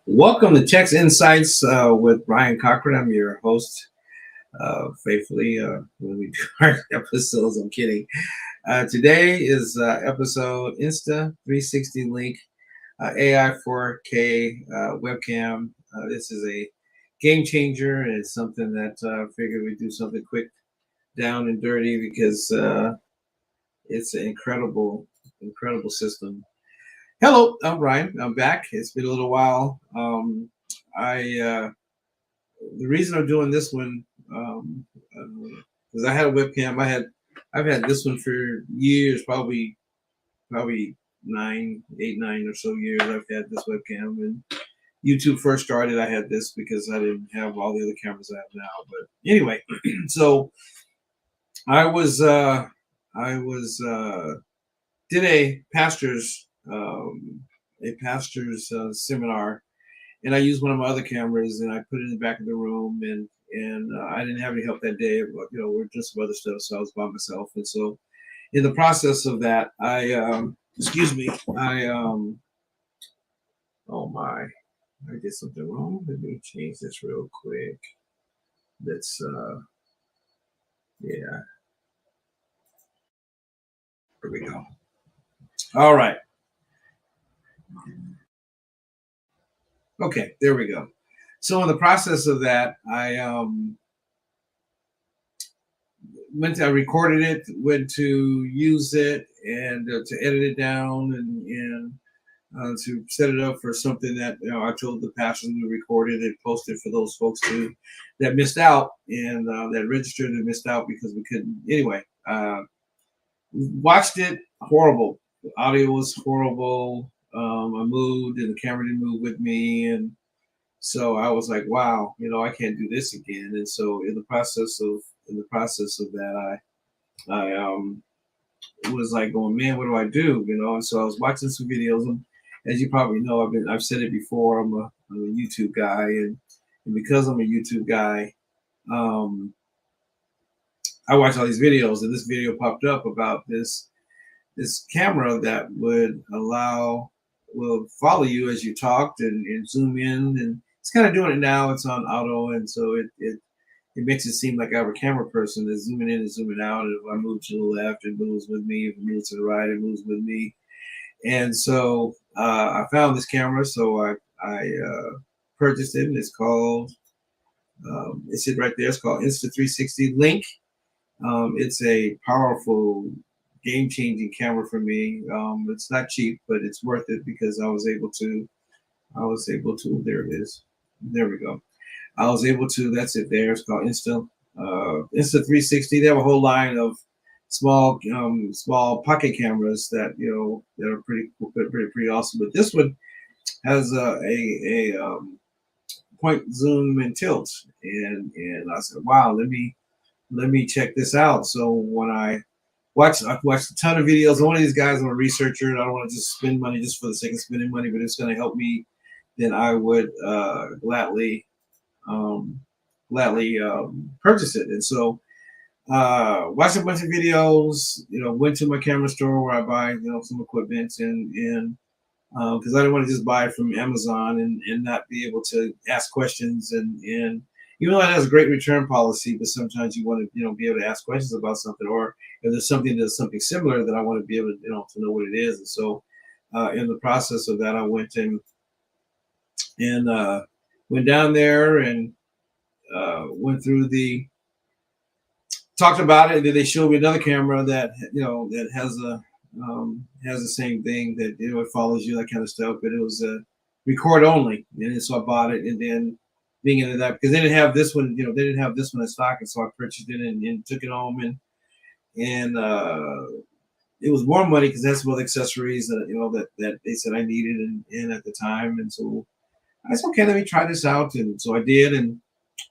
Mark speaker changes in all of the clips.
Speaker 1: Welcome to Text Insights with Brian Cochran. I'm your host, faithfully, when we do our episodes. I'm kidding. Today is episode Insta360 link, AI 4K webcam. This is a game changer, and it's something that I figured we'd do something quick, down and dirty because it's an incredible system. Hello, I'm Brian. I'm back. It's been a little while. I The reason I'm doing this one because I had a webcam. I've had this one for years, probably 9 or so years. I've had this webcam, and YouTube first started. I had this because I didn't have all the other cameras I have now. But anyway, so I was uh, I was did a pastor's seminar, and I used one of my other cameras and I put it in the back of the room, and I didn't have any help that day. But, we're just some other stuff, so I was by myself. And so, in the process of that, I excuse me, oh my, I did something wrong. Let me change this real quick. Let's yeah, here we go. All right, okay, there we go. So in the process of that, I recorded it, went to use it and to edit it down and to set it up for something that I told the pastor to record it and post it for those folks that missed out and that registered and missed out because we couldn't. Anyway, watched it, horrible. The audio was horrible. I moved and the camera didn't move with me, and so I was like, wow, I can't do this again. And so in the process of that, I was like going, man, what do I do? And so I was watching some videos. And as you probably know, I've said it before. I'm a YouTube guy, and because I'm a YouTube guy, um, I watch all these videos. And this video popped up about this camera that will follow you as you talked and zoom in, and it's kind of doing it now. It's on auto, and so it makes it seem like I have a camera person that's zooming in and zooming out. And if I move to the left, it moves with me. If it moves to the right, it moves with me. And so I found this camera, so I purchased it. And it's called it's it right there. It's called Insta360 Link. It's a powerful, game-changing camera for me. It's not cheap, but it's worth it because I was able to. There it is. There we go. I was able to. That's it. There. It's called Insta360. They have a whole line of small pocket cameras that are pretty awesome. But this one has a point zoom and tilt, and I said, wow, let me check this out. So when I've watched a ton of videos. I'm one of these guys. I'm a researcher, and I don't want to just spend money just for the sake of spending money. But if it's going to help me, then I would um, gladly purchase it. And so watched a bunch of videos. Went to my camera store where I buy some equipment, and because I didn't want to just buy it from Amazon and not be able to ask questions and even though it has a great return policy, but sometimes you want to be able to ask questions about something, or if there's something similar that I want to be able to to know what it is. And so in the process of that, I went and went down there and went through the talked about it. And then they showed me another camera that that has the same thing, that it follows you, that kind of stuff. But it was a record only, and so I bought it. And then being into that, because they didn't have this one, they didn't have this one in stock, and so I purchased it and took it home, and it was more money because that's some other accessories that they said I needed and at the time. And so I said, okay, let me try this out. And so I did, and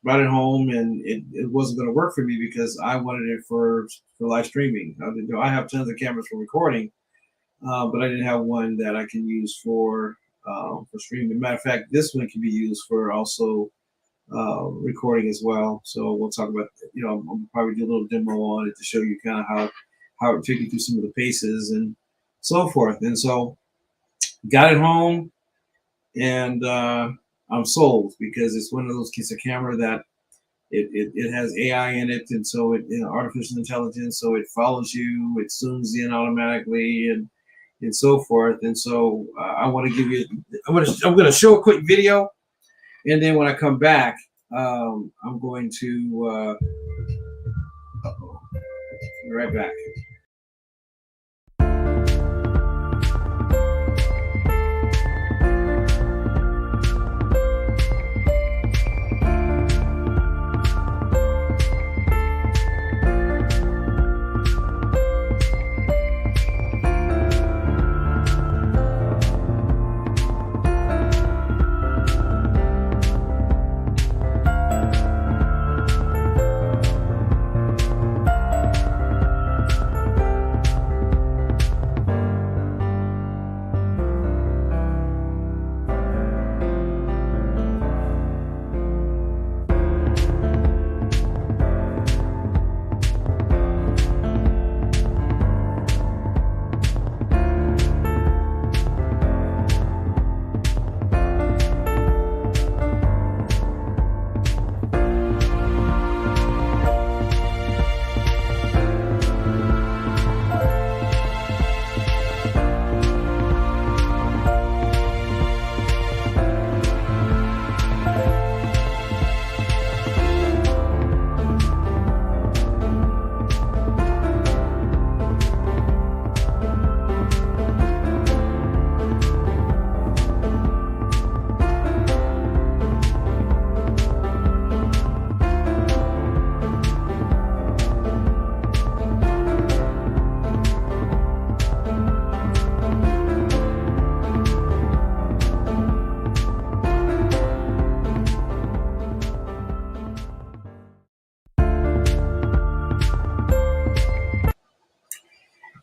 Speaker 1: brought it home, and it wasn't going to work for me because I wanted it for live streaming. I have tons of cameras for recording, but I didn't have one that I can use for streaming. Matter of fact, this one can be used for also recording as well. So we'll talk about, I'll probably do a little demo on it to show you kind of how it took you through some of the paces and so forth. And so got it home, and I'm sold because it's one of those pieces of camera that it has AI in it, and so artificial intelligence, so it follows you, it zooms in automatically, and so forth. And so I want to give you, I'm going to show a quick video, and then when I come back, I'm going to be right back.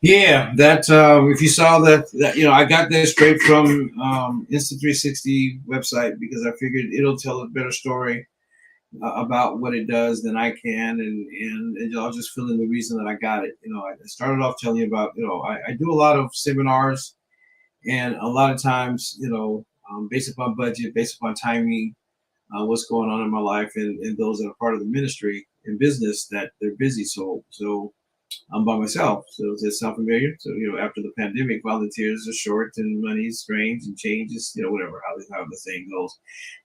Speaker 1: Yeah, that if you saw that I got that straight from Insta360 website because I figured it'll tell a better story about what it does than I can, and I'll just fill in the reason that I got it. I started off telling you about I do a lot of seminars, and a lot of times based upon budget, based upon timing, what's going on in my life, and those that are part of the ministry and business that they're busy, so I'm by myself. So does that sound familiar? So after the pandemic, volunteers are short and money's strange and changes, whatever how the saying goes.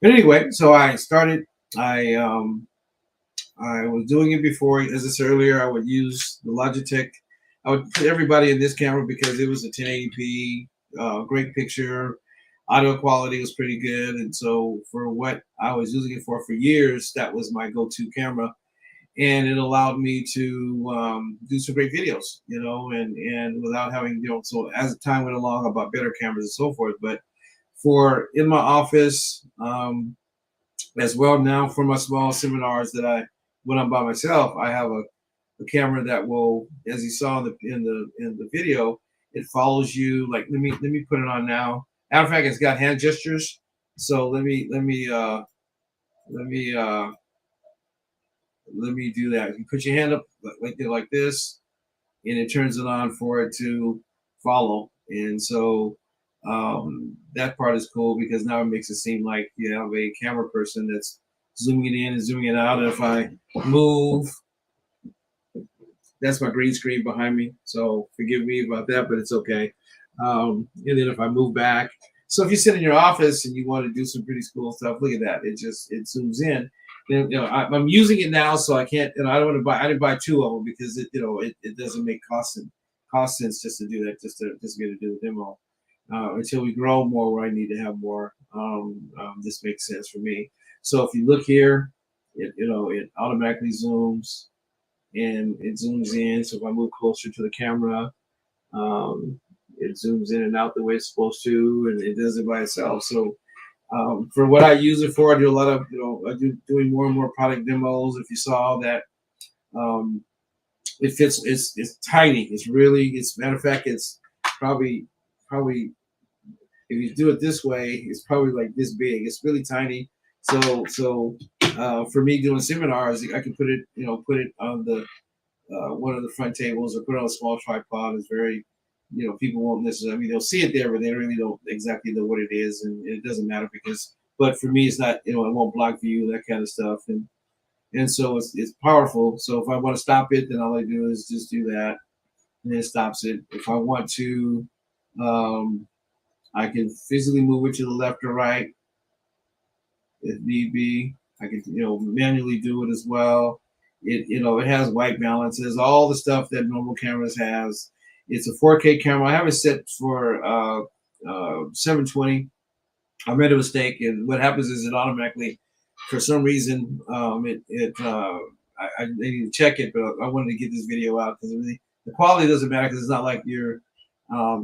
Speaker 1: But anyway, so I started. I was doing it before, as I said earlier. I would use the Logitech. I would put everybody in this camera because it was a 1080p, great picture. Audio quality was pretty good, and so for what I was using it for years, that was my go-to camera, and it allowed me to do some great videos, and without having, so as time went along, I bought better cameras and so forth. But for in my office, as well, now for my small seminars when I'm by myself, I have a camera that will, as you saw in the video, it follows you. Like let me put it on now. Matter of fact, it's got hand gestures. So let me do that. You put your hand up like this, and it turns it on for it to follow. And so that part is cool because now it makes it seem like you have a camera person that's zooming it in and zooming it out. And if I move, that's my green screen behind me. So forgive me about that, but it's okay. And then if I move back, so if you sit in your office and you want to do some pretty cool stuff, look at that. It zooms in. Then I'm using it now, so I can't. I don't want to buy. I didn't buy two of them because it doesn't make cost sense just to do that, just to get to do a demo. Until we grow more, where I need to have more. This makes sense for me. So if you look here, it automatically zooms and it zooms in. So if I move closer to the camera, it zooms in and out the way it's supposed to, and it does it by itself. So for what I use it for, I do a lot of, I do doing more and more product demos. If you saw that, it fits. It's tiny. It's matter of fact, it's probably if you do it this way, it's probably like this big. It's really tiny. So for me doing seminars, I can put it on the one of the front tables or put it on a small tripod. It's very people won't necessarily. I mean, they'll see it there, but they really don't exactly know what it is, and it doesn't matter because. But for me, it's not. It won't block view, that kind of stuff, and so it's powerful. So if I want to stop it, then all I do is just do that, and it stops it. If I want to, um, I can physically move it to the left or right if need be. I can manually do it as well. It has white balances, all the stuff that normal cameras has. It's a 4K camera. I have it set for 720. I made a mistake, and what happens is it automatically, for some reason, I need to check it, but I wanted to get this video out because really, the quality doesn't matter because it's not like you're. I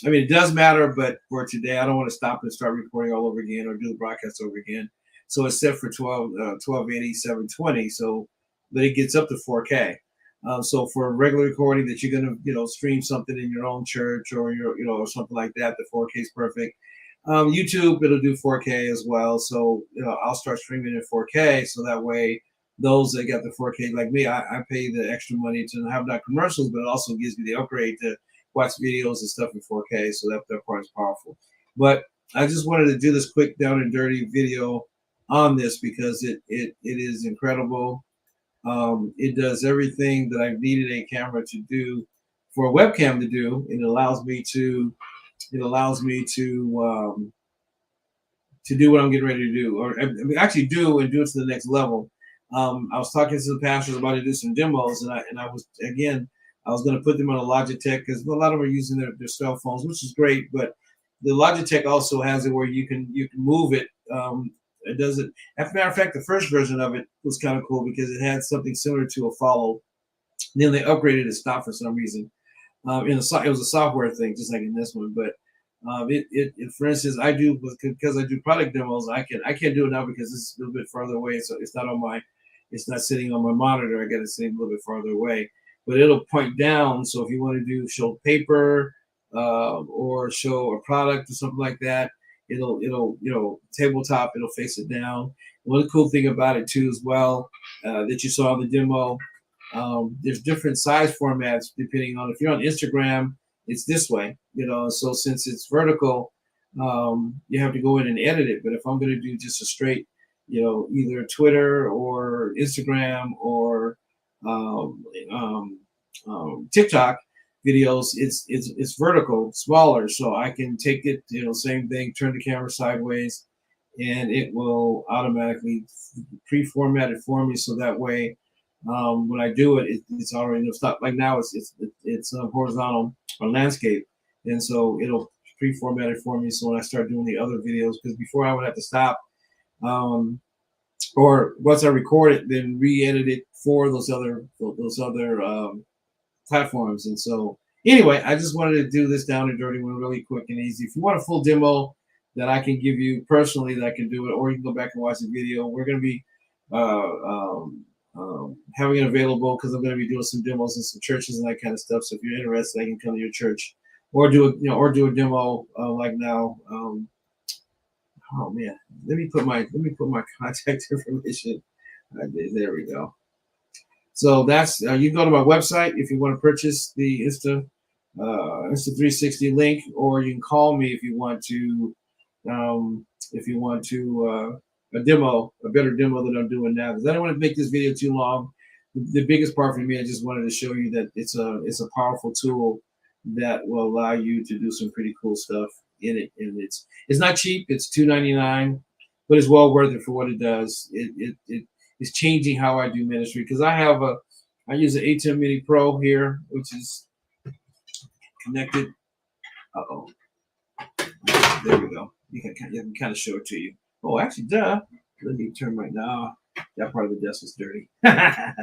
Speaker 1: mean, it does matter, but for today, I don't want to stop and start recording all over again or do the broadcast over again. So it's set for 1280, 720. So, but it gets up to 4K. So for a regular recording that you're gonna, stream something in your own church or or something like that, the 4K is perfect. YouTube, it'll do 4K as well. So, I'll start streaming in 4K. So that way, those that got the 4K like me, I pay the extra money to have not commercials, but it also gives me the upgrade to watch videos and stuff in 4K. So that part is powerful. But I just wanted to do this quick down and dirty video on this because it is incredible. It does everything that I've needed a camera to do for a webcam to do. It allows me to to do what I'm getting ready to do, or actually do and do it to the next level. I was talking to the pastors about to do some demos, and I was going to put them on a Logitech because a lot of them are using their cell phones, which is great. But the Logitech also has it where you can move it. It does it. As a matter of fact, the first version of it was kind of cool because it had something similar to a follow. Then they upgraded it, stopped for some reason. It was a software thing, just like in this one. But for instance, because I do product demos. I can't do it now because it's a little bit farther away. So it's not sitting on my monitor. I got it sitting a little bit farther away. But it'll point down. So if you want to show paper or show a product or something like that, it'll tabletop. It'll face it down. One cool thing about it too, as well, that you saw in the demo. There's different size formats depending on if you're on Instagram, it's this way, so since it's vertical, you have to go in and edit it. But if I'm going to do just a straight, either Twitter or Instagram or TikTok videos, it's vertical, smaller, so I can take it, same thing, turn the camera sideways, and it will automatically pre-format it for me, so that way when I do it, it's already stopped. Like now, it's horizontal or landscape, and so it'll pre-format it for me. So when I start doing the other videos, because before I would have to stop, or once I record it, then re-edit it for those other platforms. And so anyway, I just wanted to do this down and dirty one really quick and easy. If you want a full demo that I can give you personally, that I can do it, or you can go back and watch the video. We're going to be having it available because I'm going to be doing some demos in some churches and that kind of stuff. So if you're interested, I can come to your church or do a demo like now. Oh man, let me put my contact information. There we go. So that's you can go to my website if you want to purchase the Insta360 link, or you can call me if you want to a better demo than I'm doing now, because I don't want to make this video too long. The biggest part for me, I just wanted to show you that it's a powerful tool that will allow you to do some pretty cool stuff in it. And it's not cheap. It's $2.99, but it's well worth it for what it does. It is changing how I do ministry, because I use an A10 Mini Pro here, which is connected. There we go. You can kind of show it to you. Oh, actually, duh. Let me turn right now. That part of the desk was dirty. I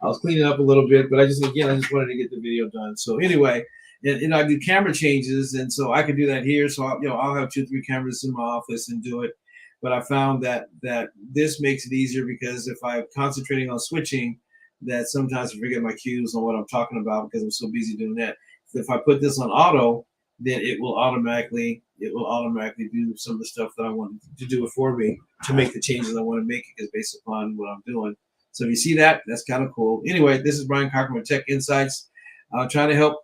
Speaker 1: was cleaning up a little bit, but I just wanted to get the video done. So anyway, and I do camera changes, and so I can do that here. So I'll have 2-3 cameras in my office and do it. But I found that this makes it easier, because if I'm concentrating on switching, that sometimes I forget my cues on what I'm talking about because I'm so busy doing that. So if I put this on auto, then it will automatically do some of the stuff that I want to do it for me, to make the changes I want to make, because based upon what I'm doing. So if you see that, that's kind of cool. Anyway, this is Brian Cochran with Tech Insights. trying to help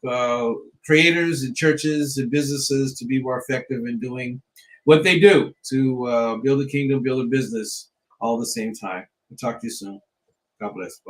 Speaker 1: creators and churches and businesses to be more effective in doing what they do to build a kingdom, build a business all at the same time. We'll talk to you soon. God bless. Bye.